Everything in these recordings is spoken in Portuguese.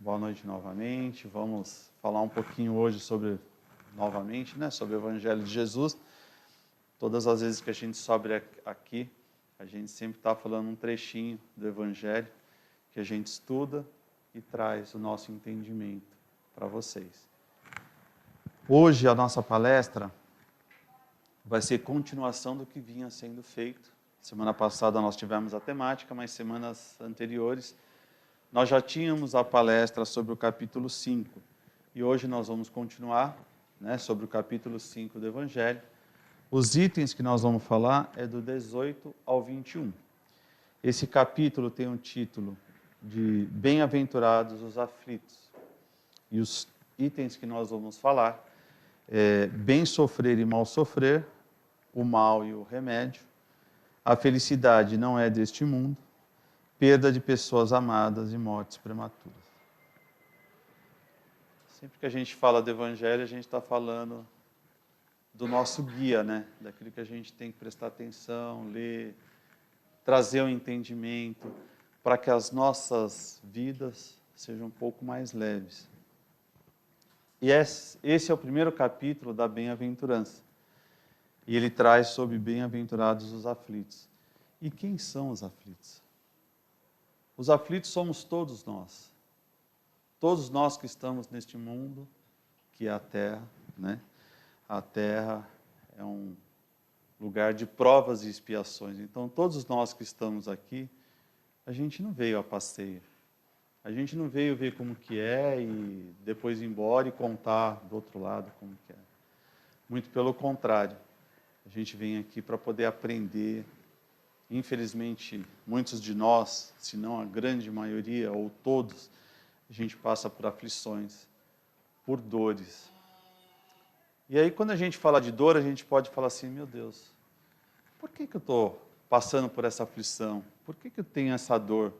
Boa noite novamente. Vamos falar um pouquinho hoje sobre o Evangelho de Jesus. Todas as vezes que a gente sobe aqui, a gente sempre está falando um trechinho do Evangelho que a gente estuda e traz o nosso entendimento para vocês. Hoje a nossa palestra vai ser continuação do que vinha sendo feito. Semana passada nós tivemos a temática, mas semanas anteriores nós já tínhamos a palestra sobre o capítulo 5. E hoje nós vamos continuar, sobre o capítulo 5 do Evangelho. Os itens que nós vamos falar é do 18 ao 21. Esse capítulo tem um título de Bem-aventurados os aflitos. E os itens que nós vamos falar é bem sofrer e mal sofrer, o mal e o remédio, a felicidade não é deste mundo, perda de pessoas amadas e mortes prematuras. Sempre que a gente fala do Evangelho, a gente está falando do nosso guia, daquilo que a gente tem que prestar atenção, ler, trazer o entendimento, para que as nossas vidas sejam um pouco mais leves. E esse é o primeiro capítulo da bem-aventurança. E ele traz sobre bem-aventurados os aflitos. E quem são os aflitos? Os aflitos somos todos nós. Todos nós que estamos neste mundo, que é a Terra, A Terra é um lugar de provas e expiações. Então, todos nós que estamos aqui, a gente não veio a passeio. A gente não veio ver como que é e depois ir embora e contar do outro lado como que é. Muito pelo contrário. A gente vem aqui para poder aprender. Infelizmente, muitos de nós, se não a grande maioria ou todos, a gente passa por aflições, por dores. E aí, quando a gente fala de dor, a gente pode falar assim, meu Deus, por que eu estou passando por essa aflição? Por que eu tenho essa dor?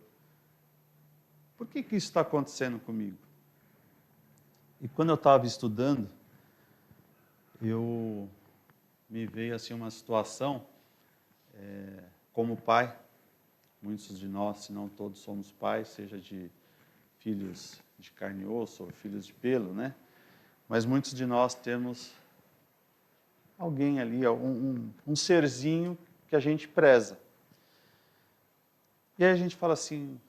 Por que isso está acontecendo comigo? E quando eu estava estudando, me veio assim uma situação, como pai, muitos de nós, se não todos somos pais, seja de filhos de carne e osso ou filhos de pelo, Mas muitos de nós temos alguém ali, um serzinho que a gente preza. E aí a gente fala assim,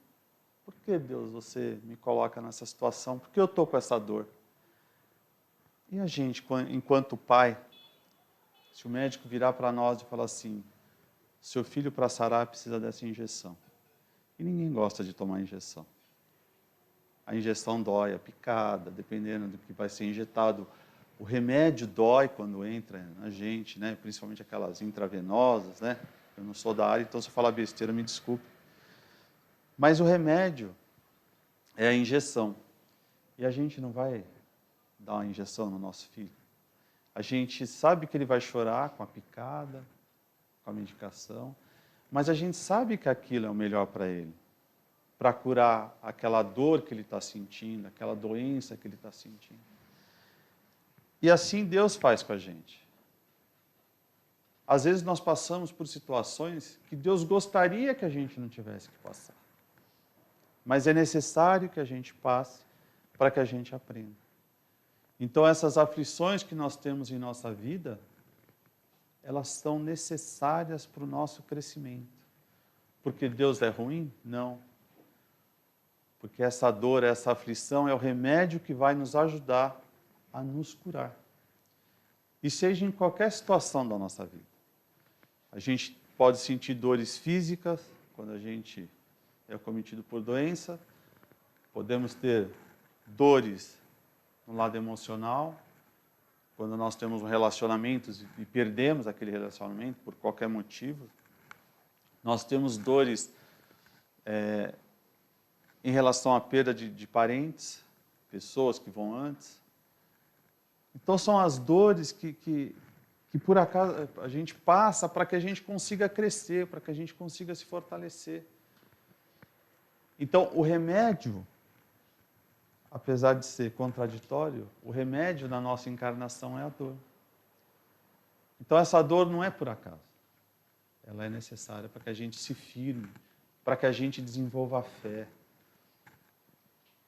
por que Deus você me coloca nessa situação? Por que eu estou com essa dor? E a gente, enquanto pai, se o médico virar para nós e falar assim, seu filho para sarar precisa dessa injeção. E ninguém gosta de tomar injeção. A injeção dói, a picada, dependendo do que vai ser injetado. O remédio dói quando entra na gente, principalmente aquelas intravenosas, Eu não sou da área, então se eu falar besteira, me desculpe. Mas o remédio é a injeção. E a gente não vai dar uma injeção no nosso filho. A gente sabe que ele vai chorar com a picada, com a medicação, mas a gente sabe que aquilo é o melhor para ele, para curar aquela dor que ele está sentindo, aquela doença que ele está sentindo. E assim Deus faz com a gente. Às vezes nós passamos por situações que Deus gostaria que a gente não tivesse que passar. Mas é necessário que a gente passe para que a gente aprenda. Então essas aflições que nós temos em nossa vida, elas são necessárias para o nosso crescimento. Porque Deus é ruim? Não. Porque essa dor, essa aflição é o remédio que vai nos ajudar a nos curar. E seja em qualquer situação da nossa vida. A gente pode sentir dores físicas, quando a gente é cometido por doença. Podemos ter dores no lado emocional, quando nós temos um relacionamento e perdemos aquele relacionamento por qualquer motivo. Nós temos dores em relação à perda de parentes, pessoas que vão antes. Então são as dores que por acaso a gente passa para que a gente consiga crescer, para que a gente consiga se fortalecer. Então o remédio, apesar de ser contraditório, o remédio da nossa encarnação é a dor. Então essa dor não é por acaso. Ela é necessária para que a gente se firme, para que a gente desenvolva a fé.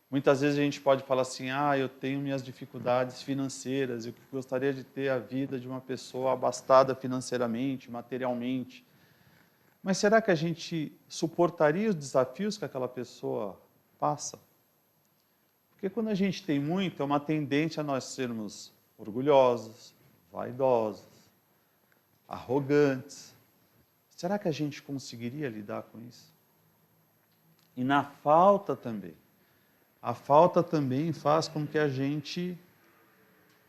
Muitas vezes a gente pode falar assim, eu tenho minhas dificuldades financeiras, eu gostaria de ter a vida de uma pessoa abastada financeiramente, materialmente. Mas será que a gente suportaria os desafios que aquela pessoa passa? Porque quando a gente tem muito, é uma tendência a nós sermos orgulhosos, vaidosos, arrogantes. Será que a gente conseguiria lidar com isso? E na falta também. A falta também faz com que a gente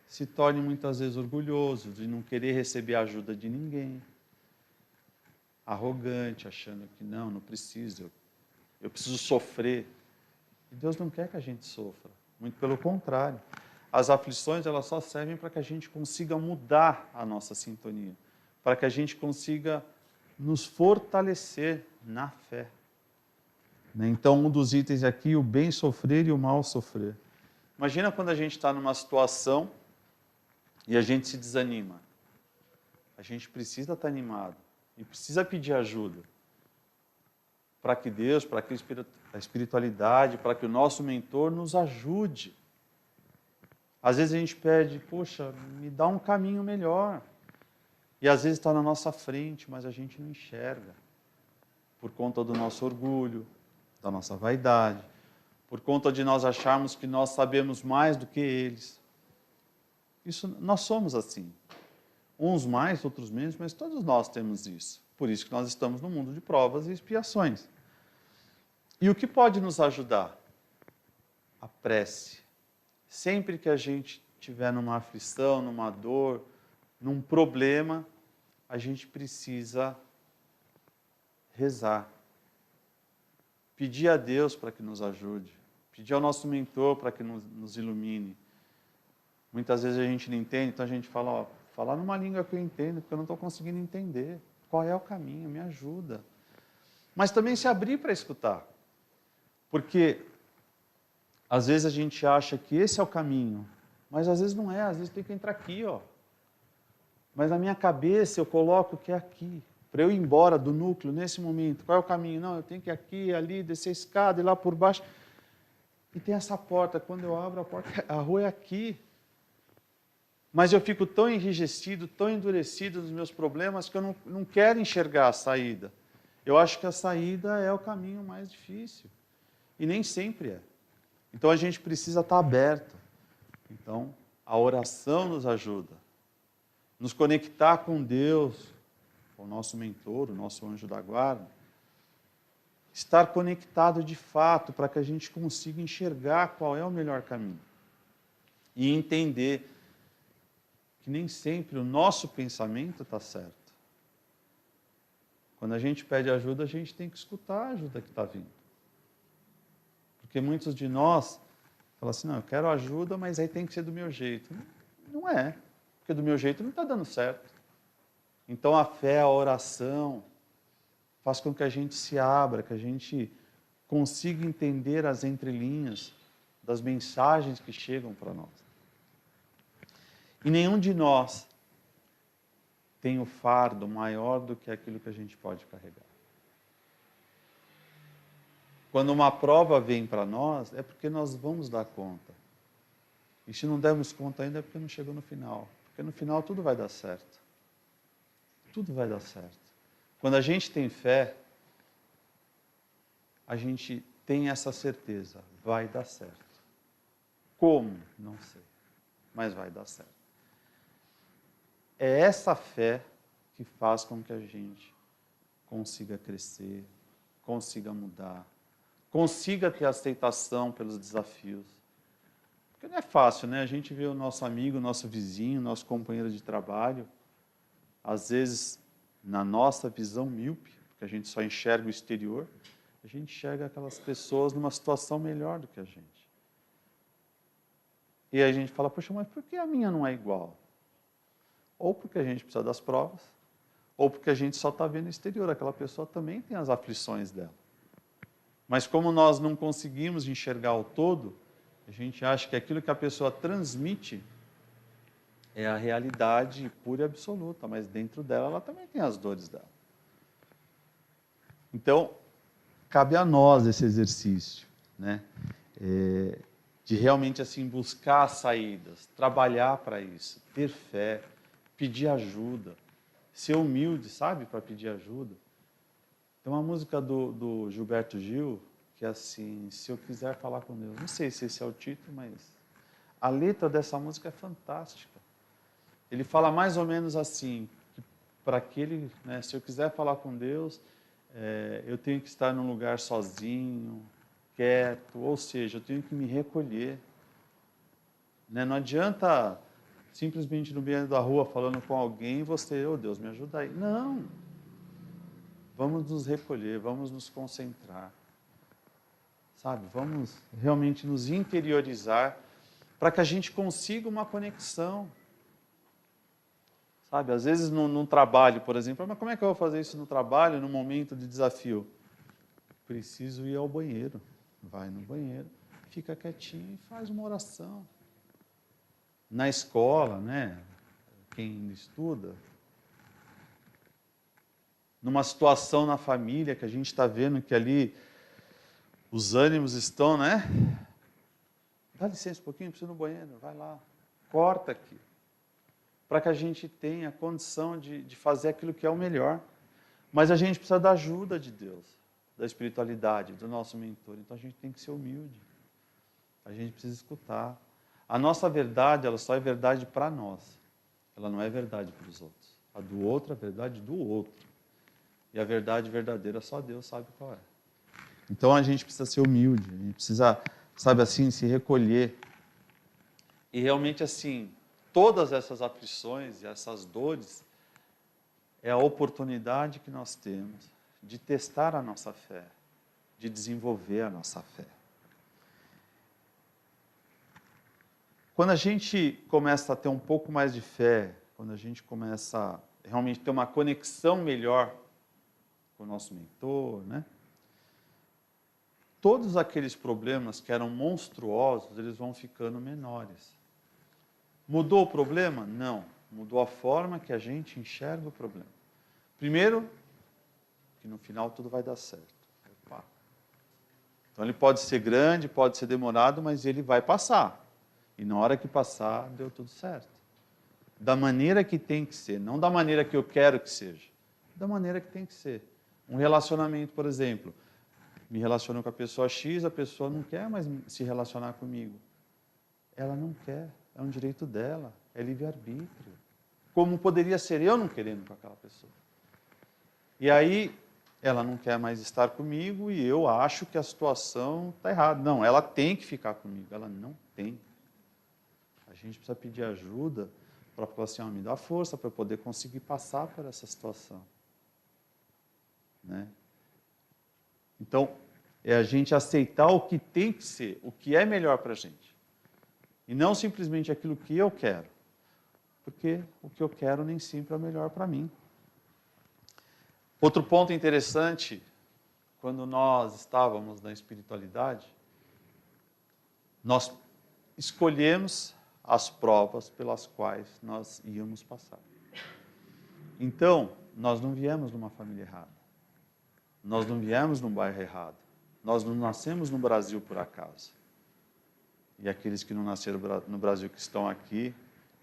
se torne muitas vezes orgulhoso, de não querer receber a ajuda de ninguém. Arrogante, achando que não preciso, eu preciso sofrer. E Deus não quer que a gente sofra, muito pelo contrário. As aflições, elas só servem para que a gente consiga mudar a nossa sintonia, para que a gente consiga nos fortalecer na fé. Então, um dos itens aqui, o bem sofrer e o mal sofrer. Imagina quando a gente está numa situação e a gente se desanima. A gente precisa estar animado e precisa pedir ajuda para que Deus, para que a espiritualidade, para que o nosso mentor nos ajude. Às vezes a gente pede, poxa, me dá um caminho melhor. E às vezes está na nossa frente, mas a gente não enxerga. Por conta do nosso orgulho, da nossa vaidade, por conta de nós acharmos que nós sabemos mais do que eles. Nós somos assim. Uns mais, outros menos, mas todos nós temos isso. Por isso que nós estamos no mundo de provas e expiações. E o que pode nos ajudar? A prece. Sempre que a gente estiver numa aflição, numa dor, num problema, a gente precisa rezar. Pedir a Deus para que nos ajude. Pedir ao nosso mentor para que nos ilumine. Muitas vezes a gente não entende, então a gente fala, falar numa língua que eu entendo, porque eu não estou conseguindo entender. Qual é o caminho? Me ajuda. Mas também se abrir para escutar. Porque às vezes a gente acha que esse é o caminho, mas às vezes não é, às vezes tem que entrar aqui, ó. Mas na minha cabeça eu coloco que é aqui. Para eu ir embora do núcleo nesse momento, qual é o caminho? Não, eu tenho que ir aqui, ali, descer a escada, ir lá por baixo. E tem essa porta, quando eu abro a porta, a rua é aqui. Mas eu fico tão enrijecido, tão endurecido nos meus problemas, que eu não quero enxergar a saída. Eu acho que a saída é o caminho mais difícil. E nem sempre é. Então a gente precisa estar aberto. Então a oração nos ajuda. Nos conectar com Deus, o nosso mentor, o nosso anjo da guarda. Estar conectado de fato para que a gente consiga enxergar qual é o melhor caminho. E entender que nem sempre o nosso pensamento está certo. Quando a gente pede ajuda, a gente tem que escutar a ajuda que está vindo. Porque muitos de nós falam assim, não, eu quero ajuda, mas aí tem que ser do meu jeito. Não é, porque do meu jeito não está dando certo. Então a fé, a oração, faz com que a gente se abra, que a gente consiga entender as entrelinhas das mensagens que chegam para nós. E nenhum de nós tem o fardo maior do que aquilo que a gente pode carregar. Quando uma prova vem para nós, é porque nós vamos dar conta. E se não dermos conta ainda, é porque não chegou no final. Porque no final tudo vai dar certo. Tudo vai dar certo. Quando a gente tem fé, a gente tem essa certeza, vai dar certo. Como? Não sei, mas vai dar certo. É essa fé que faz com que a gente consiga crescer, consiga mudar, consiga ter aceitação pelos desafios. Porque não é fácil, né? A gente vê o nosso amigo, nosso vizinho, nosso companheiro de trabalho, às vezes, na nossa visão míope, porque a gente só enxerga o exterior, a gente enxerga aquelas pessoas numa situação melhor do que a gente. E aí a gente fala, poxa, mas por que a minha não é igual? Ou porque a gente precisa das provas, ou porque a gente só está vendo o exterior, aquela pessoa também tem as aflições dela. Mas como nós não conseguimos enxergar o todo, a gente acha que aquilo que a pessoa transmite é a realidade pura e absoluta, mas dentro dela ela também tem as dores dela. Então, cabe a nós esse exercício, né? de realmente assim buscar saídas, trabalhar para isso, ter fé, pedir ajuda, ser humilde, sabe, para pedir ajuda. Tem uma música do Gilberto Gil, que é assim, se eu quiser falar com Deus. Não sei se esse é o título, mas a letra dessa música é fantástica. Ele fala mais ou menos assim, que para aquele, né, se eu quiser falar com Deus, eu tenho que estar num lugar sozinho, quieto, ou seja, eu tenho que me recolher. Né? Não adianta simplesmente no meio da rua falando com alguém e você, oh Deus, me ajuda aí. Não. Vamos nos recolher, vamos nos concentrar. Sabe, vamos realmente nos interiorizar para que a gente consiga uma conexão. Sabe, às vezes num trabalho, por exemplo, mas como é que eu vou fazer isso no trabalho, no momento de desafio? Preciso ir ao banheiro. Vai no banheiro, fica quietinho e faz uma oração. Na escola, né? Quem estuda, numa situação na família que a gente está vendo que ali os ânimos estão, né? Dá licença um pouquinho, preciso ir no banheiro, vai lá, corta aqui. Para que a gente tenha condição de fazer aquilo que é o melhor. Mas a gente precisa da ajuda de Deus, da espiritualidade, do nosso mentor. Então a gente tem que ser humilde. A gente precisa escutar. A nossa verdade, ela só é verdade para nós. Ela não é verdade para os outros. A do outro é verdade do outro. E a verdade verdadeira só Deus sabe qual é. Então a gente precisa ser humilde, a gente precisa, sabe assim, se recolher. E realmente assim, todas essas aflições e essas dores é a oportunidade que nós temos de testar a nossa fé, de desenvolver a nossa fé. Quando a gente começa a ter um pouco mais de fé, quando a gente começa a realmente ter uma conexão melhor com o nosso mentor, né? Todos aqueles problemas que eram monstruosos, eles vão ficando menores. Mudou o problema? Não. Mudou a forma que a gente enxerga o problema. Primeiro, que no final tudo vai dar certo. Opa. Então ele pode ser grande, pode ser demorado, mas ele vai passar. E na hora que passar, deu tudo certo. Da maneira que tem que ser, não da maneira que eu quero que seja. Da maneira que tem que ser. Um relacionamento, por exemplo, me relaciono com a pessoa X, a pessoa não quer mais se relacionar comigo. Ela não quer, é um direito dela, é livre-arbítrio. Como poderia ser eu não querendo com aquela pessoa. E aí, ela não quer mais estar comigo e eu acho que a situação está errada. Não, ela tem que ficar comigo, ela não tem. A gente precisa pedir ajuda para falar assim, me dá força para eu poder conseguir passar por essa situação. Né? Então, é a gente aceitar o que tem que ser, o que é melhor para a gente. E não simplesmente aquilo que eu quero. Porque o que eu quero nem sempre é o melhor para mim. Outro ponto interessante, quando nós estávamos na espiritualidade, nós escolhemos as provas pelas quais nós íamos passar. Então, nós não viemos numa família errada. Nós não viemos num bairro errado. Nós não nascemos no Brasil por acaso. E aqueles que não nasceram no Brasil, que estão aqui,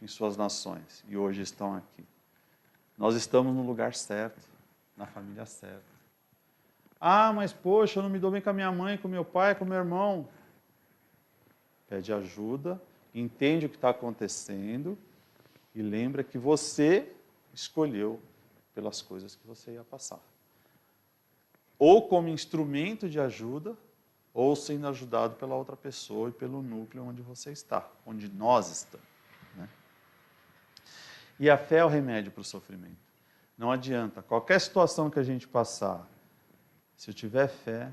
em suas nações, e hoje estão aqui. Nós estamos no lugar certo, na família certa. Ah, mas poxa, eu não me dou bem com a minha mãe, com meu pai, com meu irmão. Pede ajuda, entende o que está acontecendo e lembra que você escolheu pelas coisas que você ia passar. Ou como instrumento de ajuda, ou sendo ajudado pela outra pessoa e pelo núcleo onde você está, onde nós estamos. Né? E a fé é o remédio para o sofrimento. Não adianta, qualquer situação que a gente passar, se eu tiver fé,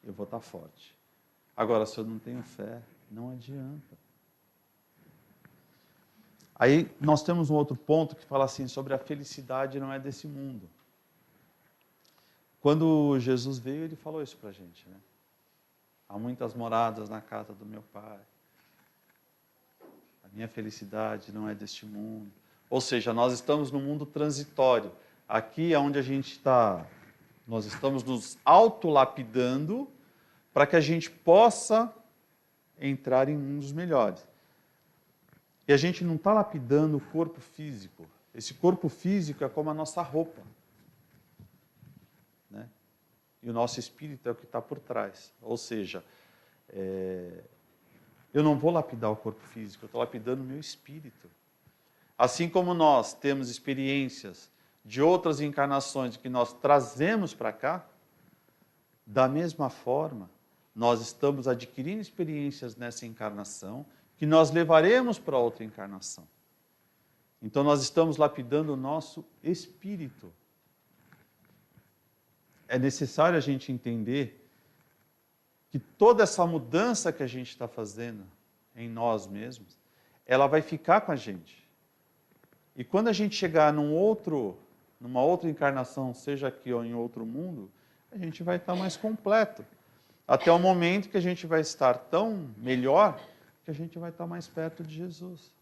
eu vou estar forte. Agora, se eu não tenho fé, não adianta. Aí nós temos um outro ponto que fala assim, sobre a felicidade não é desse mundo. Quando Jesus veio, ele falou isso para a gente, né? Há muitas moradas na casa do meu Pai. A minha felicidade não é deste mundo. Ou seja, nós estamos num mundo transitório. Aqui é onde a gente está, nós estamos nos autolapidando para que a gente possa entrar em mundos melhores. E a gente não está lapidando o corpo físico. Esse corpo físico é como a nossa roupa, né? E o nosso espírito é o que está por trás. Ou seja, eu não vou lapidar o corpo físico, eu estou lapidando o meu espírito. Assim como nós temos experiências de outras encarnações que nós trazemos para cá, da mesma forma, nós estamos adquirindo experiências nessa encarnação que nós levaremos para outra encarnação. Então nós estamos lapidando o nosso espírito. É necessário a gente entender que toda essa mudança que a gente está fazendo em nós mesmos, ela vai ficar com a gente. E quando a gente chegar numa outra encarnação, seja aqui ou em outro mundo, a gente vai estar mais completo. Até o momento que a gente vai estar tão melhor, que a gente vai estar mais perto de Jesus.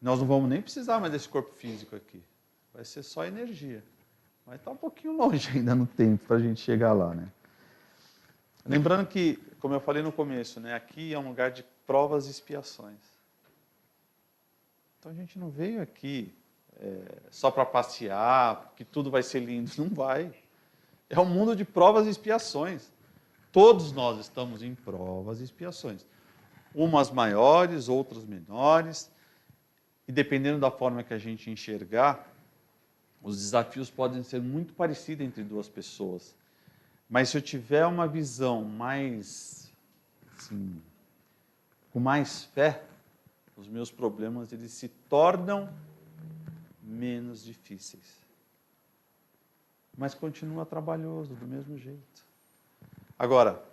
Nós não vamos nem precisar mais desse corpo físico aqui. Vai ser só energia. Vai estar um pouquinho longe ainda no tempo para a gente chegar lá, né? Lembrando que, como eu falei no começo, né, aqui é um lugar de provas e expiações. Então a gente não veio aqui só para passear, que tudo vai ser lindo. Não vai. É um mundo de provas e expiações. Todos nós estamos em provas e expiações. Umas maiores, outras menores. E dependendo da forma que a gente enxergar, os desafios podem ser muito parecidos entre duas pessoas. Mas se eu tiver uma visão mais, assim, com mais fé, os meus problemas eles se tornam menos difíceis. Mas continua trabalhoso do mesmo jeito. Agora,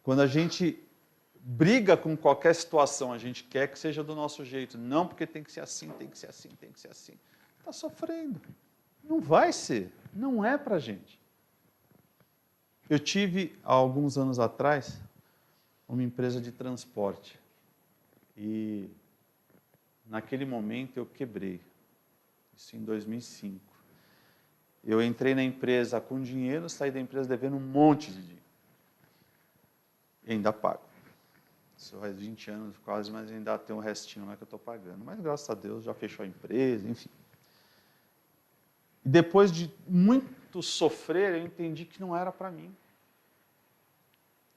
quando a gente briga com qualquer situação, a gente quer que seja do nosso jeito, não porque tem que ser assim, tem que ser assim, tem que ser assim. Está sofrendo. Não vai ser. Não é para a gente. Eu tive, há alguns anos atrás, uma empresa de transporte. E naquele momento eu quebrei. Isso em 2005. Eu entrei na empresa com dinheiro, saí da empresa devendo um monte de dinheiro. E ainda pago. Isso faz 20 anos quase, mas ainda tem um restinho lá que eu estou pagando. Mas graças a Deus já fechou a empresa, enfim. E depois de muito sofrer, eu entendi que não era para mim.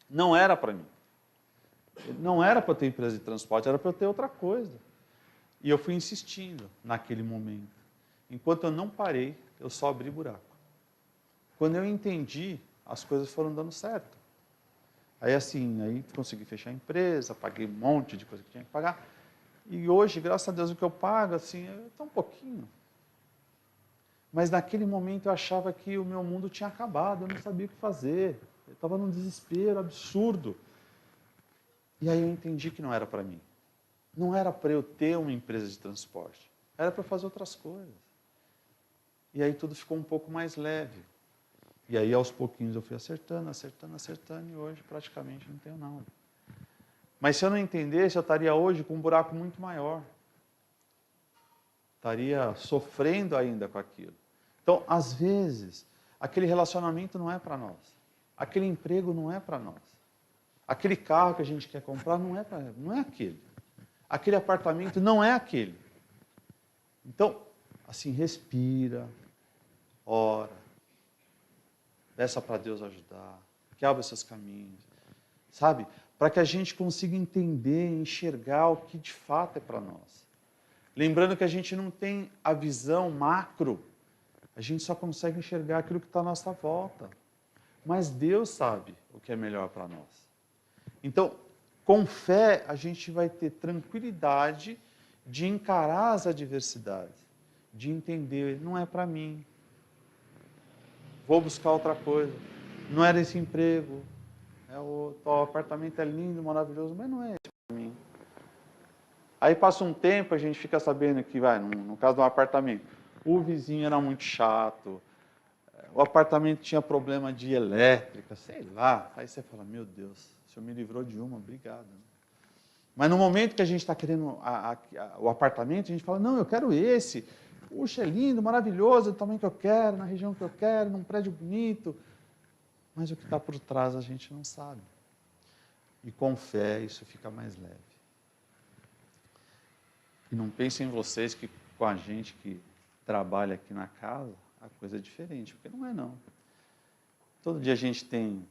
Não era para mim. Não era para eu ter empresa de transporte, era para eu ter outra coisa. E eu fui insistindo naquele momento. Enquanto eu não parei, eu só abri buraco. Quando eu entendi, as coisas foram dando certo. Aí aí consegui fechar a empresa, paguei um monte de coisa que tinha que pagar. E hoje, graças a Deus, o que eu pago, assim, é tão pouquinho. Mas naquele momento eu achava que o meu mundo tinha acabado, eu não sabia o que fazer. Eu estava num desespero absurdo. E aí eu entendi que não era para mim. Não era para eu ter uma empresa de transporte. Era para fazer outras coisas. E aí tudo ficou um pouco mais leve. E aí aos pouquinhos eu fui acertando, e hoje praticamente não tenho nada. Mas se eu não entendesse, eu estaria hoje com um buraco muito maior. Estaria sofrendo ainda com aquilo. Então, às vezes, aquele relacionamento não é para nós. Aquele emprego não é para nós. Aquele carro que a gente quer comprar não é aquele. Aquele apartamento não é aquele. Então, assim, respira, ora, peça para Deus ajudar, que abra seus caminhos, sabe? Para que a gente consiga entender, enxergar o que de fato é para nós. Lembrando que a gente não tem a visão macro, a gente só consegue enxergar aquilo que está à nossa volta. Mas Deus sabe o que é melhor para nós. Então, com fé, a gente vai ter tranquilidade de encarar as adversidades, de entender, não é para mim, vou buscar outra coisa, não era esse emprego, o apartamento é lindo, maravilhoso, mas não é esse para mim. Aí passa um tempo, a gente fica sabendo que, no caso de um apartamento, o vizinho era muito chato, o apartamento tinha problema de elétrica, sei lá. Aí você fala, meu Deus, o senhor me livrou de uma, obrigado. Mas no momento que a gente está querendo o apartamento, a gente fala, não, eu quero esse. Puxa, é lindo, maravilhoso, do tamanho que eu quero, na região que eu quero, num prédio bonito. mas o que está por trás a gente não sabe. E com fé isso fica mais leve. E não pensem em vocês que com a gente que trabalha aqui na casa, a coisa é diferente, porque não é não. Todo dia a gente tem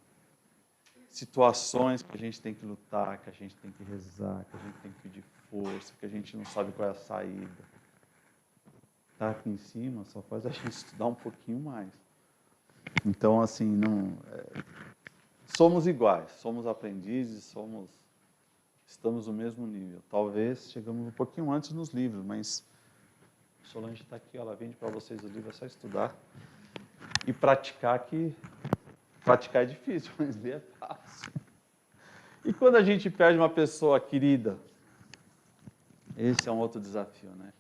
situações que a gente tem que lutar, que a gente tem que rezar, que a gente tem que pedir força, que a gente não sabe qual é a saída. Tá aqui em cima só faz a gente estudar um pouquinho mais. Então, assim, não, somos iguais, somos aprendizes, estamos no mesmo nível. Talvez chegamos um pouquinho antes nos livros, mas Solange está aqui, ela vende para vocês o livro, é só estudar e praticar, que praticar é difícil, mas ler é fácil. E quando a gente perde uma pessoa querida, esse é um outro desafio, né?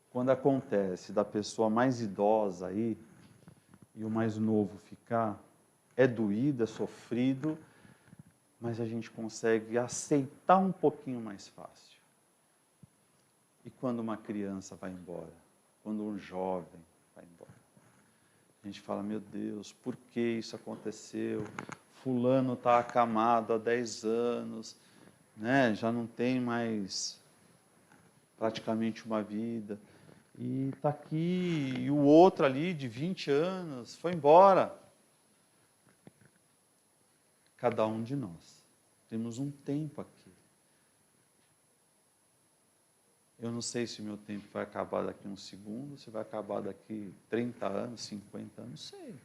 Quando acontece da pessoa mais idosa aí e o mais novo ficar, é doído, é sofrido, mas a gente consegue aceitar um pouquinho mais fácil. E quando uma criança vai embora, quando um jovem vai embora, a gente fala, meu Deus, por que isso aconteceu? Fulano está acamado há 10 anos, né? Já não tem mais praticamente uma vida. E está aqui, e o outro ali de 20 anos foi embora. Cada um de nós temos um tempo aqui. Eu não sei se o meu tempo vai acabar daqui um segundo, se vai acabar daqui 30 anos, 50 anos, não sei.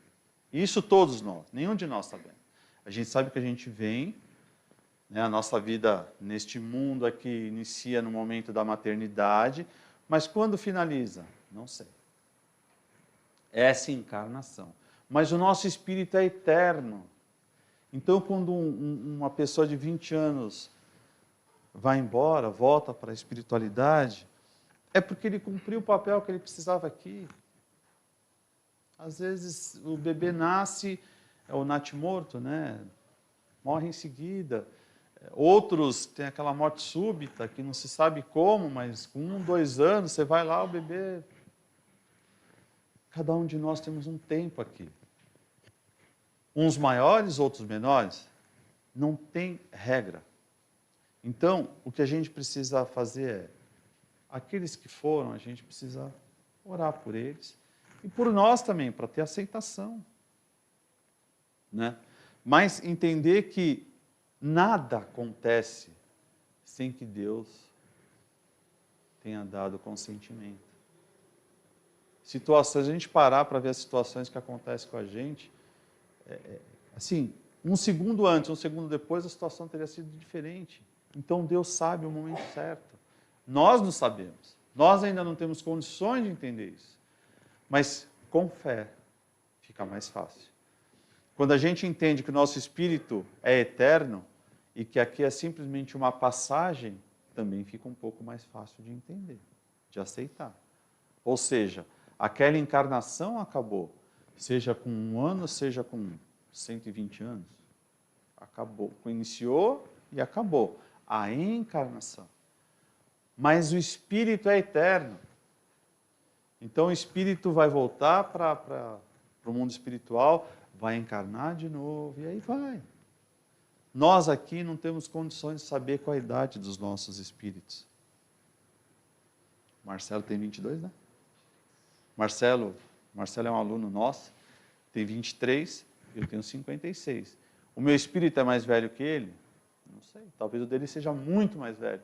Isso todos nós, nenhum de nós sabemos. A gente sabe que a gente vem, né, a nossa vida neste mundo aqui inicia no momento da maternidade, mas quando finaliza? Não sei. Essa encarnação. Mas o nosso espírito é eterno. Então, quando uma pessoa de 20 anos vai embora, volta para a espiritualidade, é porque ele cumpriu o papel que ele precisava aqui. Às vezes, o bebê nasce, é o natimorto, né? Morre em seguida. Outros têm aquela morte súbita, que não se sabe como, mas com 1, 2 anos, você vai lá, o bebê... Cada um de nós temos um tempo aqui. Uns maiores, outros menores. Não tem regra. Então, o que a gente precisa fazer é, aqueles que foram, a gente precisa orar por eles. E por nós também, para ter aceitação. Né? Mas entender que nada acontece sem que Deus tenha dado consentimento. Situações, a gente parar para ver as situações que acontecem com a gente, assim, um segundo antes, um segundo depois, a situação teria sido diferente. Então Deus sabe o momento certo. Nós não sabemos. Nós ainda não temos condições de entender isso. Mas com fé fica mais fácil. Quando a gente entende que o nosso espírito é eterno e que aqui é simplesmente uma passagem, também fica um pouco mais fácil de entender, de aceitar. Ou seja, aquela encarnação acabou, seja com 1 ano, seja com 120 anos. Acabou. Iniciou e acabou. A encarnação. Mas o espírito é eterno. Então o espírito vai voltar para o mundo espiritual, vai encarnar de novo e aí vai. Nós aqui não temos condições de saber qual a idade dos nossos espíritos. Marcelo tem 22, né? Marcelo é um aluno nosso, tem 23, eu tenho 56. O meu espírito é mais velho que ele? Não sei, talvez o dele seja muito mais velho.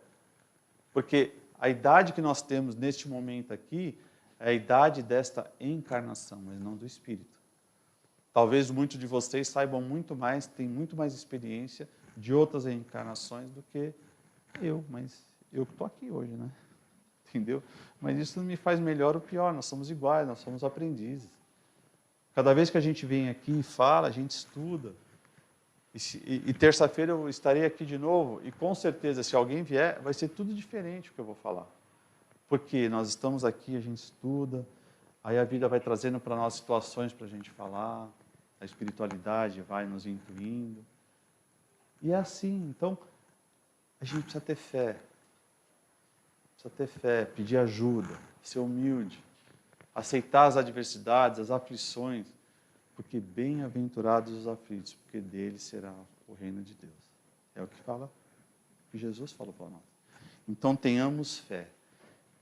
Porque a idade que nós temos neste momento aqui é a idade desta encarnação, mas não do espírito. Talvez muitos de vocês saibam muito mais, têm muito mais experiência de outras reencarnações do que eu, mas eu que estou aqui hoje, né? Entendeu? Mas isso não me faz melhor ou pior, nós somos iguais, nós somos aprendizes. Cada vez que a gente vem aqui e fala, a gente estuda. E terça-feira eu estarei aqui de novo, e com certeza, se alguém vier, vai ser tudo diferente o que eu vou falar. Porque nós estamos aqui, a gente estuda, aí a vida vai trazendo para nós situações para a gente falar, a espiritualidade vai nos incluindo. E é assim, então, a gente precisa ter fé. Precisa ter fé, pedir ajuda, ser humilde, aceitar as adversidades, as aflições. Porque bem-aventurados os aflitos, porque deles será o reino de Deus. É o que fala, que Jesus falou para nós. Então tenhamos fé,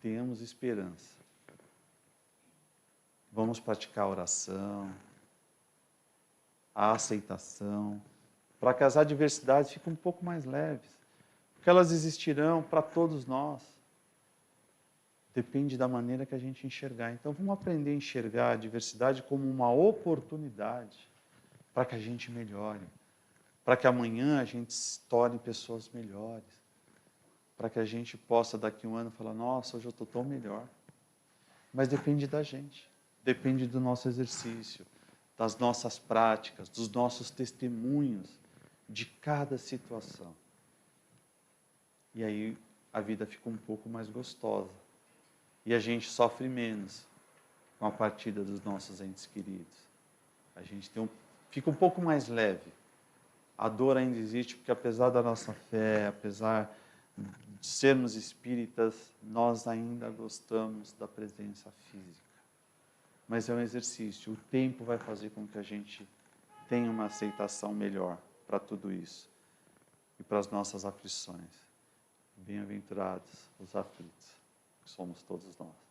tenhamos esperança. Vamos praticar a oração, a aceitação, para que as adversidades fiquem um pouco mais leves. Porque elas existirão para todos nós. Depende da maneira que a gente enxergar. Então vamos aprender a enxergar a adversidade como uma oportunidade para que a gente melhore. Para que amanhã a gente se torne pessoas melhores. Para que a gente possa daqui a um ano falar, nossa, hoje eu estou tão melhor. Mas depende da gente. Depende do nosso exercício, das nossas práticas, dos nossos testemunhos de cada situação. E aí a vida fica um pouco mais gostosa. E a gente sofre menos com a partida dos nossos entes queridos. A gente fica um pouco mais leve. A dor ainda existe porque apesar da nossa fé, apesar de sermos espíritas, nós ainda gostamos da presença física. Mas é um exercício. O tempo vai fazer com que a gente tenha uma aceitação melhor para tudo isso e para as nossas aflições. Bem-aventurados os aflitos, que somos todos nós.